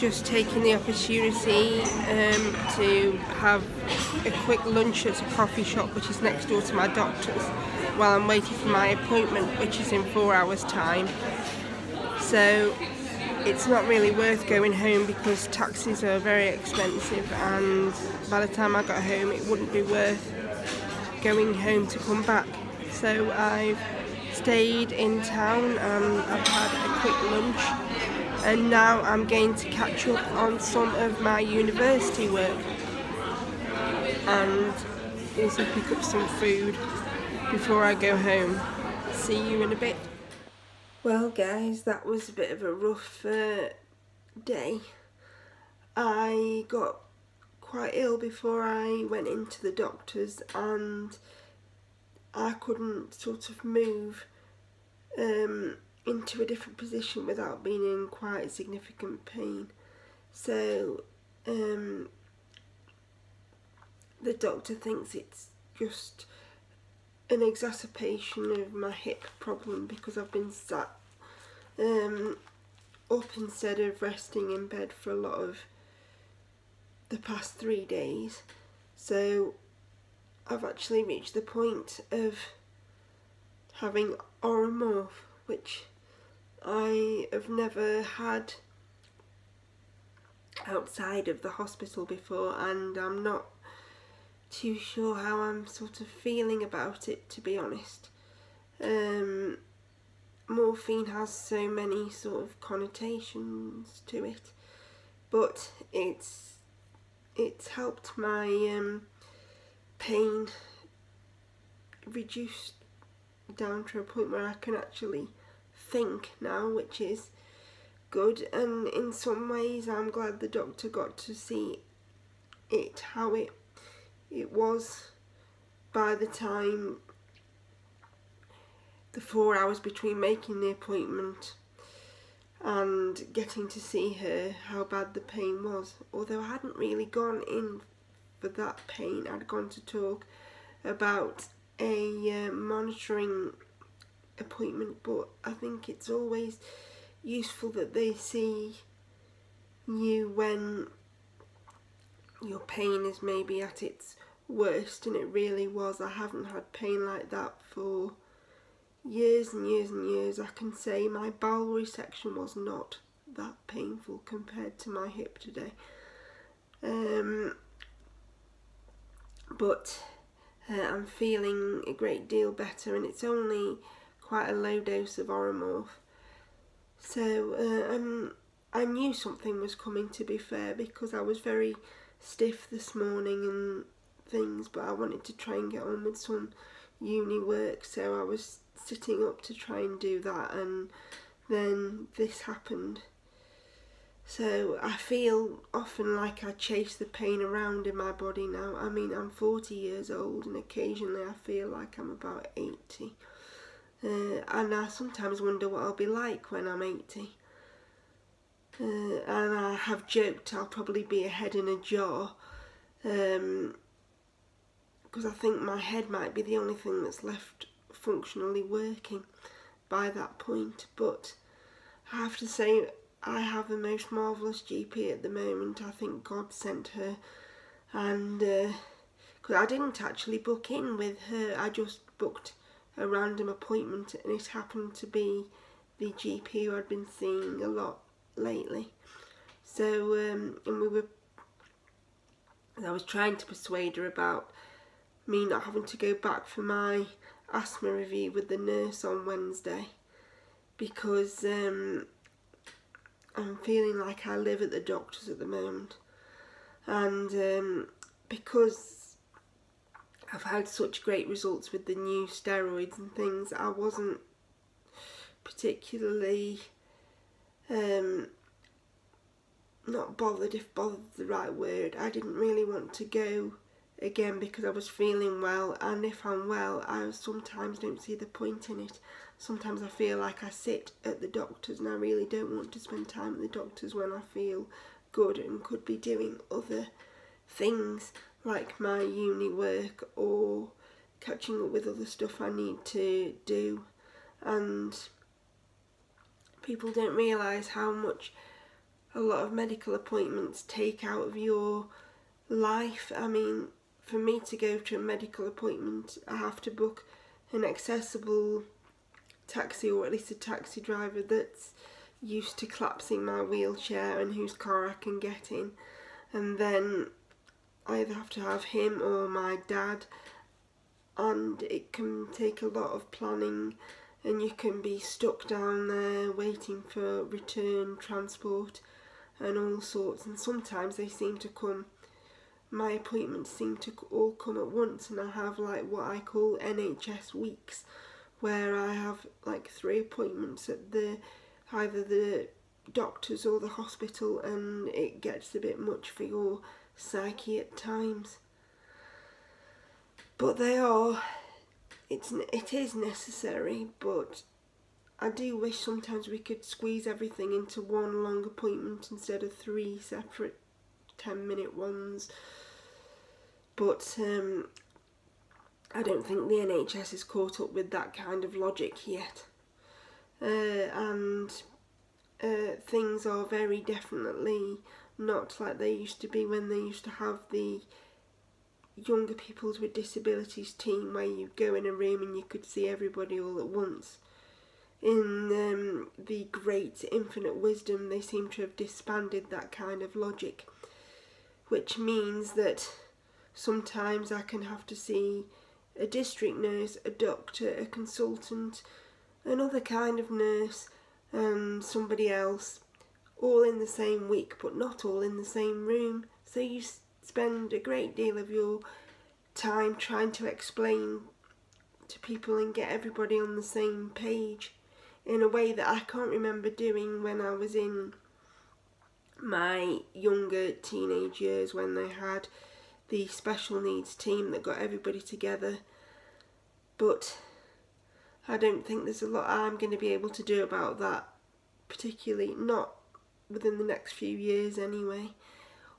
just taking the opportunity to have a quick lunch at a coffee shop which is next door to my doctor's while I'm waiting for my appointment, which is in 4 hours time. So it's not really worth going home because taxis are very expensive, and by the time I got home it wouldn't be worth going home to come back. So I've stayed in town and I've had a quick lunch, and now I'm going to catch up on some of my university work and also pick up some food before I go home. See you in a bit. Well guys, that was a bit of a rough day. I got quite ill before I went into the doctor's, and I couldn't sort of move into a different position without being in quite significant pain. So the doctor thinks it's just an exacerbation of my hip problem because I've been sat up instead of resting in bed for a lot of the past 3 days. So I've actually reached the point of having Oromorph, which I have never had outside of the hospital before, and I'm not too sure how I'm sort of feeling about it, to be honest. Morphine has so many sort of connotations to it, but it's helped my pain reduce down to a point where I can actually think now, which is good. And in some ways I'm glad the doctor got to see it how it was by the time the 4 hours between making the appointment and getting to see her, how bad the pain was. Although I hadn't really gone in for that pain, I'd gone to talk about a monitoring appointment, but I think it's always useful that they see you when your pain is maybe at its worst, and it really was. I haven't had pain like that for years and years and years. I can say my bowel resection was not that painful compared to my hip today. But I'm feeling a great deal better, and it's only quite a low dose of Oromorph. So I knew something was coming, to be fair, because I was very stiff this morning and things, but I wanted to try and get on with some uni work, so I was sitting up to try and do that, and then this happened. So I feel often like I chase the pain around in my body now. I mean, I'm 40 years old and occasionally I feel like I'm about 80. And I sometimes wonder what I'll be like when I'm 80. And I have joked I'll probably be a head in a jar, because I think my head might be the only thing that's left functionally working by that point. But I have to say, I have the most marvellous GP at the moment. I think God sent her, and because I didn't actually book in with her, I just booked a random appointment, and it happened to be the GP who I'd been seeing a lot lately. So and I was trying to persuade her about me not having to go back for my asthma review with the nurse on Wednesday, because I'm feeling like I live at the doctor's at the moment, and because I've had such great results with the new steroids and things, I wasn't particularly not bothered, if bothered's the right word. I didn't really want to go again because I was feeling well, and if I'm well I sometimes don't see the point in it. Sometimes I feel like I sit at the doctor's and I really don't want to spend time at the doctor's when I feel good and could be doing other things like my uni work or catching up with other stuff I need to do. And people don't realise how much a lot of medical appointments take out of your life. I mean, for me to go to a medical appointment, I have to book an accessible taxi, or at least a taxi driver that's used to collapsing my wheelchair and whose car I can get in. And then I either have to have him or my dad, and it can take a lot of planning, and you can be stuck down there waiting for return transport and all sorts. And sometimes they seem to come, my appointments seem to all come at once, and I have like what I call NHS weeks, where I have like 3 appointments at either the doctors or the hospital, and it gets a bit much for your psyche at times. But it is necessary, but I do wish sometimes we could squeeze everything into one long appointment instead of 3 separate 10-minute ones. But I don't think the NHS is caught up with that kind of logic yet. And things are very definitely not like they used to be when they used to have the younger peoples with disabilities team, where you go in a room and you could see everybody all at once. In the great infinite wisdom, they seem to have disbanded that kind of logic, which means that sometimes I can have to see a district nurse, a doctor, a consultant, another kind of nurse, and somebody else, all in the same week, but not all in the same room. So you spend a great deal of your time trying to explain to people and get everybody on the same page in a way that I can't remember doing when I was in my younger teenage years, when they had the special needs team that got everybody together. But I don't think there's a lot I'm going to be able to do about that, particularly not within the next few years anyway,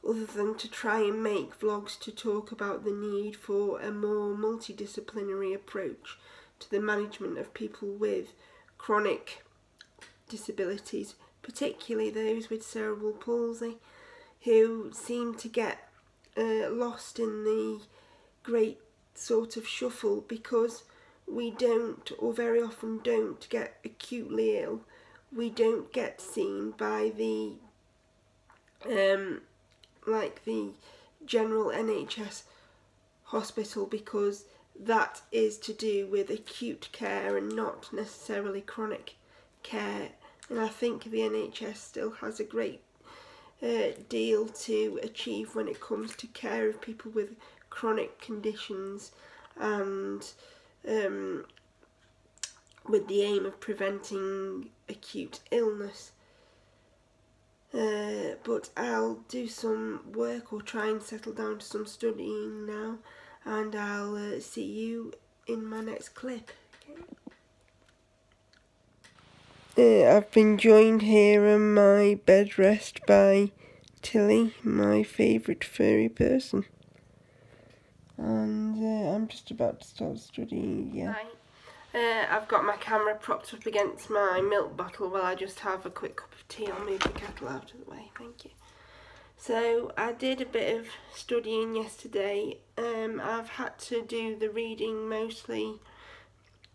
other than to try and make vlogs to talk about the need for a more multidisciplinary approach to the management of people with chronic disabilities, particularly those with cerebral palsy, who seem to get lost in the great sort of shuffle because we don't, or very often don't, get acutely ill. We don't get seen by the like the general NHS hospital, because that is to do with acute care and not necessarily chronic care. And I think the NHS still has a great deal to achieve when it comes to care of people with chronic conditions, and with the aim of preventing acute illness. But I'll do some work or try and settle down to some studying now, and I'll see you in my next clip. Okay. I've been joined here on my bed rest by Tilly, my favourite furry person. And I'm just about to start studying again. Hi. I've got my camera propped up against my milk bottle while I just have a quick cup of tea. I'll move the kettle out of the way, thank you. So I did a bit of studying yesterday. I've had to do the reading mostly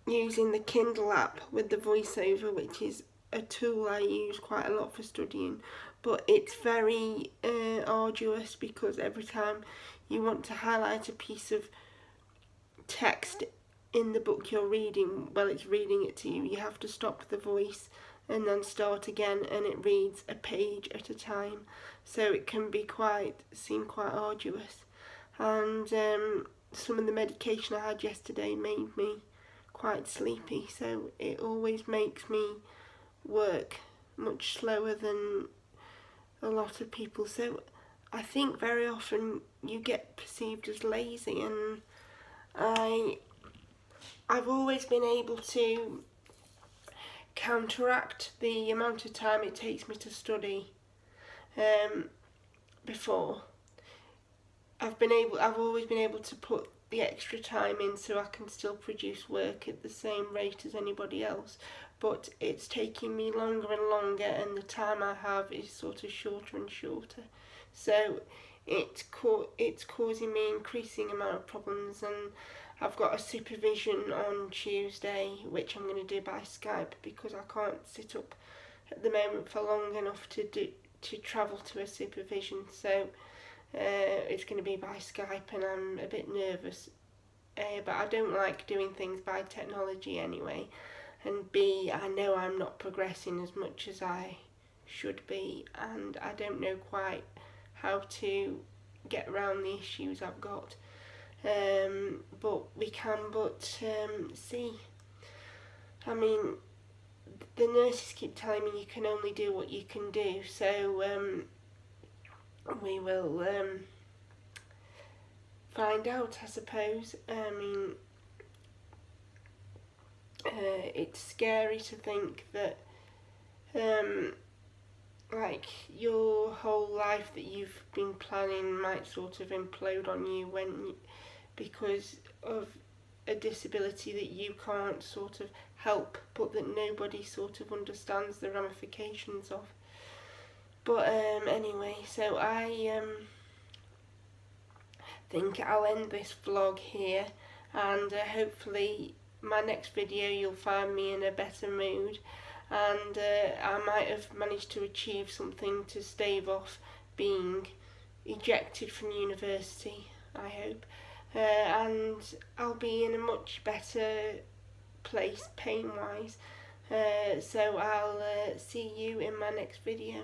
using the Kindle app with the voiceover, which is a tool I use quite a lot for studying, but it's very arduous, because every time you want to highlight a piece of text in the book you're reading, well, it's reading it to you, you have to stop the voice and then start again, and it reads a page at a time, so it can be seem quite arduous. And some of the medication I had yesterday made me quite sleepy, so it always makes me work much slower than a lot of people. So I think very often you get perceived as lazy, and I've always been able to counteract the amount of time it takes me to study. Before I've always been able to put the extra time in so I can still produce work at the same rate as anybody else, but it's taking me longer and longer, and the time I have is sort of shorter and shorter. So it's causing me increasing amount of problems, and I've got a supervision on Tuesday, which I'm going to do by Skype because I can't sit up at the moment for long enough to travel to a supervision. So it's going to be by Skype, and I'm a bit nervous, but I don't like doing things by technology anyway, and B, I know I'm not progressing as much as I should be, and I don't know quite how to get around the issues I've got, but we can see. I mean, the nurses keep telling me you can only do what you can do, so we will find out, I suppose. I mean, it's scary to think that like your whole life that you've been planning might sort of implode on you because of a disability that you can't sort of help, but that nobody sort of understands the ramifications of. But anyway, so I think I'll end this vlog here, and hopefully my next video you'll find me in a better mood, and I might have managed to achieve something to stave off being ejected from university, I hope, and I'll be in a much better place pain wise, so I'll see you in my next video.